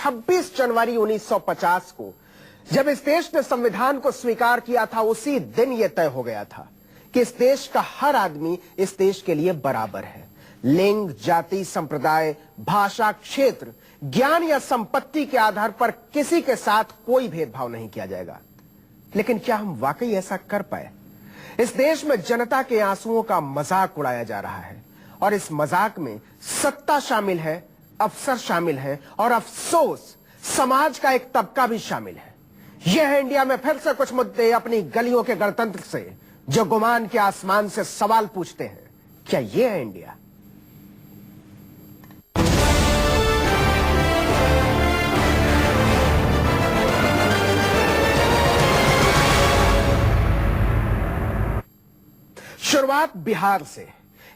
26 जनवरी 1950 को जब इस देश ने संविधान को स्वीकार किया था, उसी दिन यह तय हो गया था कि इस देश का हर आदमी इस देश के लिए बराबर है। लिंग, जाति, संप्रदाय, भाषा, क्षेत्र, ज्ञान या संपत्ति के आधार पर किसी के साथ कोई भेदभाव नहीं किया जाएगा। लेकिन क्या हम वाकई ऐसा कर पाए? इस देश में जनता के आंसुओं का मजाक उड़ाया जा रहा है और इस मजाक में सत्ता शामिल है, अफसर शामिल है और अफसोस समाज का एक तबका भी शामिल है। यह है इंडिया में फिर से कुछ मुद्दे अपनी गलियों के गणतंत्र से जो गुमान के आसमान से सवाल पूछते हैं। क्या यह है इंडिया? शुरुआत बिहार से।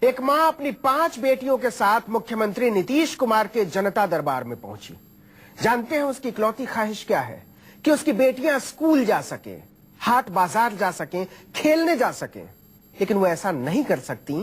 एक मां अपनी 5 बेटियों के साथ मुख्यमंत्री नीतीश कुमार के जनता दरबार में पहुंची। जानते हैं उसकी इकलौती ख्वाहिश क्या है? कि उसकी बेटियां स्कूल जा सकें, हाट बाजार जा सकें, खेलने जा सकें। लेकिन वो ऐसा नहीं कर सकती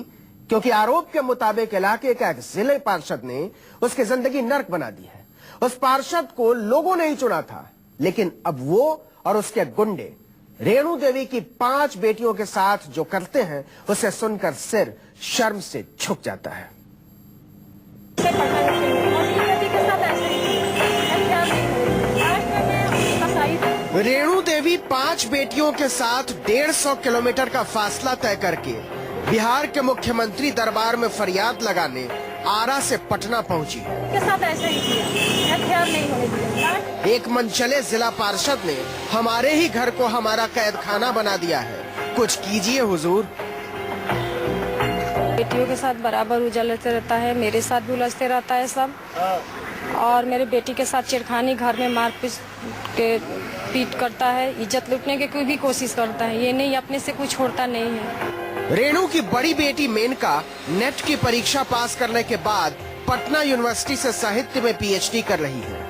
क्योंकि आरोप के मुताबिक इलाके का एक जिले पार्षद ने उसकी जिंदगी नर्क बना दी है। उस पार्षद को लोगों ने ही चुना था, लेकिन अब वो और उसके गुंडे रेणु देवी की 5 बेटियों के साथ जो करते हैं उसे सुनकर सिर शर्म से झुक जाता है। रेणु देवी 5 बेटियों के साथ 150 किलोमीटर का फासला तय करके बिहार के मुख्यमंत्री दरबार में फरियाद लगाने आरा से पटना पहुंची। के साथ ऐसे ही किया, नहीं होने दिया। एक मनचले जिला पार्षद ने हमारे ही घर को हमारा कैद खाना बना दिया है, कुछ कीजिए हुजूर। बेटियों के साथ बराबर उजलते रहता है, मेरे साथ भी उलझते रहता है सब। और मेरे बेटी के साथ चिरखानी घर में पीट करता है, इज्जत लूटने की कोई भी कोशिश करता है। ये नहीं, अपने से कुछ छोड़ता नहीं है। रेणु की बड़ी बेटी मेनका नेट की परीक्षा पास करने के बाद पटना यूनिवर्सिटी से साहित्य में पीएचडी कर रही है।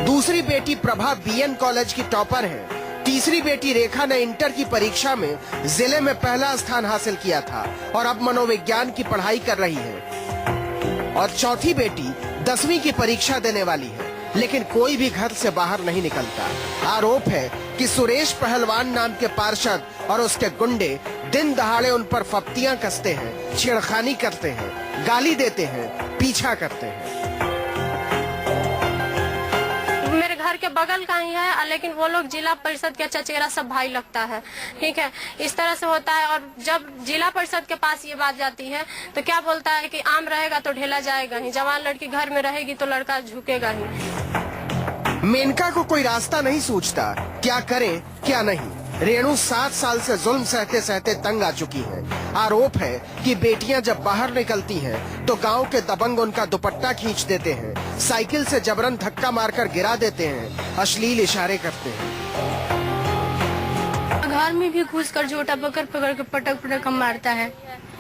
दूसरी बेटी प्रभा बीएन कॉलेज की टॉपर है। तीसरी बेटी रेखा ने इंटर की परीक्षा में जिले में पहला स्थान हासिल किया था और अब मनोविज्ञान की पढ़ाई कर रही है। और चौथी बेटी 10वीं की परीक्षा देने वाली है, लेकिन कोई भी घर से बाहर नहीं निकलता। आरोप है कि सुरेश पहलवान नाम के पार्षद और उसके गुंडे दिन दहाड़े उन पर फप्तियां कसते हैं, छेड़खानी करते हैं, गाली देते हैं, पीछा करते हैं। मेरे घर के बगल का ही है, लेकिन वो लोग जिला परिषद के चचेरा सब भाई लगता है। ठीक है, इस तरह से होता है। और जब जिला परिषद के पास ये बात जाती है तो क्या बोलता है कि आम रहेगा तो ढेला जाएगा ही, जवान लड़की घर में रहेगी तो लड़का झुकेगा ही। मेनका को कोई रास्ता नहीं सूझता, क्या करें क्या नहीं। रेणु 7 साल से जुल्म सहते सहते तंग आ चुकी है। आरोप है कि बेटियां जब बाहर निकलती हैं तो गांव के दबंग उनका दुपट्टा खींच देते हैं, साइकिल से जबरन धक्का मारकर गिरा देते हैं, अश्लील इशारे करते हैं। घर में भी घुस कर जोटा पकड़ के पटक पटक मारता है।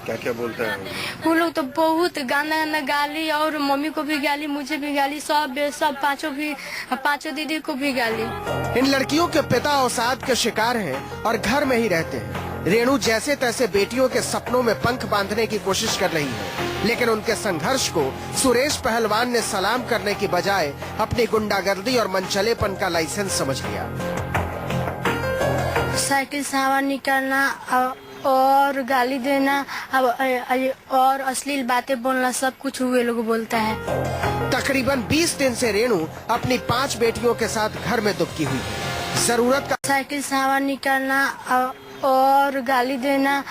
क्या क्या बोलता है? वो लोग तो बहुत गाना गाना गाली, और मम्मी को भी गाली, मुझे भी गाली, सब पांचों दीदी को भी गाली। इन लड़कियों के पिता अवसाद के शिकार हैं और घर में ही रहते हैं। रेणु जैसे तैसे बेटियों के सपनों में पंख बांधने की कोशिश कर रही है, लेकिन उनके संघर्ष को सुरेश पहलवान ने सलाम करने की बजाय अपनी गुंडागर्दी और मनचलेपन का लाइसेंस समझ लिया। साइकिल से हवा निकालना और गाली देना और अश्लील बातें बोलना, सब कुछ हुए लोग बोलता है। तकरीबन 20 दिन से रेणु अपनी 5 बेटियों के साथ घर में दुबकी हुई है। जरूरत का साइकिल से हवा निकालना और गाली देना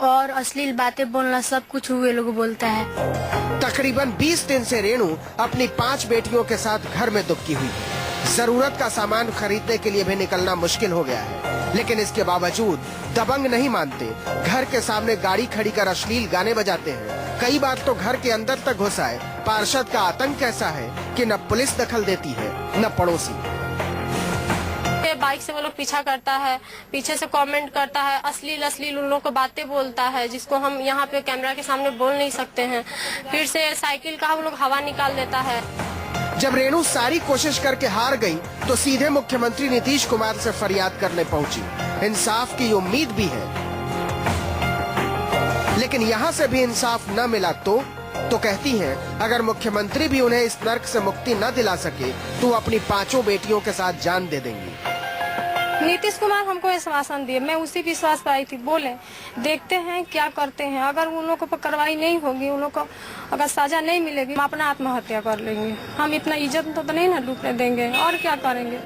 और अश्लील बातें बोलना, सब कुछ हुए लोग बोलता है। तकरीबन 20 दिन से रेणु अपनी 5 बेटियों के साथ घर में दुबकी हुई है। जरूरत का सामान खरीदने के लिए भी निकलना मुश्किल हो गया है, लेकिन इसके बावजूद दबंग नहीं मानते। घर के सामने गाड़ी खड़ी कर अश्लील गाने बजाते हैं। कई बार तो घर के अंदर तक घुस आए। पार्षद का आतंक कैसा है कि न पुलिस दखल देती है न पड़ोसी। बाइक से वो लोग पीछा करता है, पीछे से कमेंट करता है, अश्लील उन लोगों को बातें बोलता है, जिसको हम यहाँ पे कैमरा के सामने बोल नहीं सकते हैं। फिर से साइकिल का वो लोग हवा निकाल देता है। जब रेणु सारी कोशिश करके हार गई तो सीधे मुख्यमंत्री नीतीश कुमार से फरियाद करने पहुंची। इंसाफ की उम्मीद भी है, लेकिन यहाँ से भी इंसाफ न मिला तो तो कहती हैं अगर मुख्यमंत्री भी उन्हें इस नर्क से मुक्ति न दिला सके तो वो अपनी 5 बेटियों के साथ जान दे देंगी। नीतीश कुमार हमको आश्वासन दिए, मैं उसी विश्वास पर आई थी। बोले देखते हैं क्या करते हैं, अगर उन लोगों पर कार्रवाई नहीं होगी, उन लोगों को अगर सजा नहीं मिलेगी, हम अपना आत्महत्या कर लेंगे। हम इतना इज्जत तो नहीं ना लूटने देंगे, और क्या करेंगे।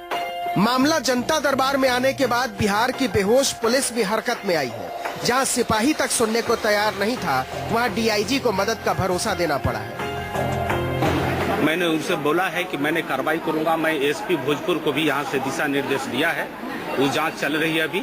मामला जनता दरबार में आने के बाद बिहार की बेहोश पुलिस भी हरकत में आई है। जहां सिपाही तक सुनने को तैयार नहीं था, वहां डीआईजी को मदद का भरोसा देना पड़ा है। मैंने उनसे बोला है कि मैंने कार्रवाई करूंगा। मैं एसपी भोजपुर को भी यहाँ से दिशा निर्देश दिया है, वो जांच चल रही है अभी।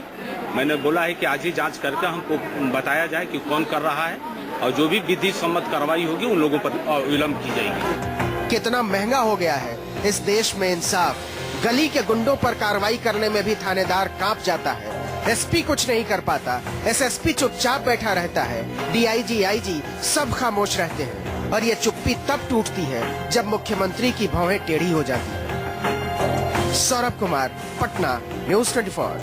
मैंने बोला है कि आज ही जांच करके हमको बताया जाए कि कौन कर रहा है, और जो भी विधि सम्मत कार्रवाई होगी उन लोगों पर विलंब की जाएगी। कितना महंगा हो गया है इस देश में इंसाफ। गली के गुंडों पर कार्रवाई करने में भी थानेदार कांप जाता है। एसपी कुछ नहीं कर पाता, एसएसपी चुपचाप बैठा रहता है, डीआईजी, आईजी सब खामोश रहते हैं। और ये चुप्पी तब टूटती है जब मुख्यमंत्री की भौहें टेढ़ी हो जाती है। सौरभ कुमार, पटना, न्यूज़ 24।